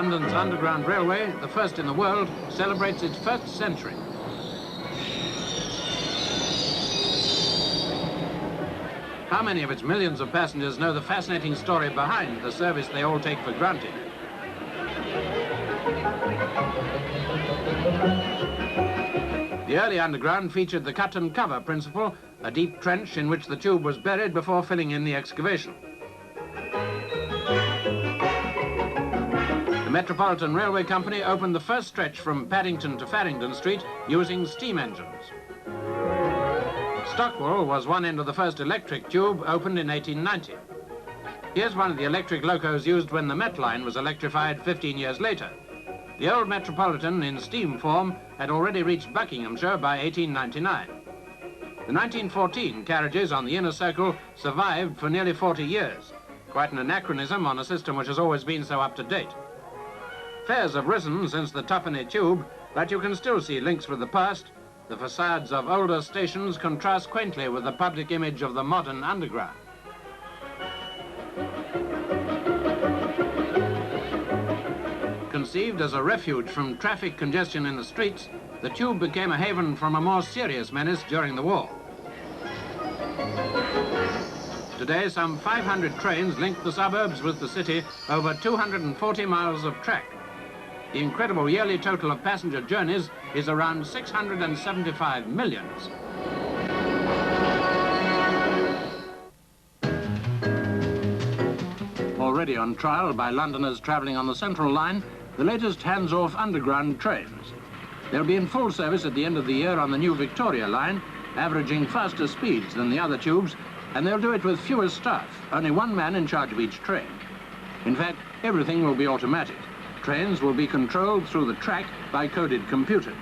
London's Underground Railway, the first in the world, celebrates its first century. How many of its millions of passengers know the fascinating story behind the service they all take for granted? The early Underground featured the cut and cover principle, a deep trench in which the tube was buried before filling in the excavation. The Metropolitan Railway Company opened the first stretch from Paddington to Farringdon Street using steam engines. Stockwell was one end of the first electric tube, opened in 1890. Here's one of the electric locos used when the Met Line was electrified 15 years later. The old Metropolitan, in steam form, had already reached Buckinghamshire by 1899. The 1914 carriages on the inner circle survived for nearly 40 years. Quite an anachronism on a system which has always been so up to date. Fares have risen since the Twopenny Tube, but you can still see links with the past. The facades of older stations contrast quaintly with the public image of the modern Underground. Conceived as a refuge from traffic congestion in the streets, the tube became a haven from a more serious menace during the war. Today, some 500 trains link the suburbs with the city over 240 miles of track. The incredible yearly total of passenger journeys is around 675 millions. Already on trial by Londoners travelling on the Central Line, the latest hands-off Underground trains. They'll be in full service at the end of the year on the new Victoria Line, averaging faster speeds than the other tubes, and they'll do it with fewer staff, only one man in charge of each train. In fact, everything will be automatic. Trains will be controlled through the track by coded computers.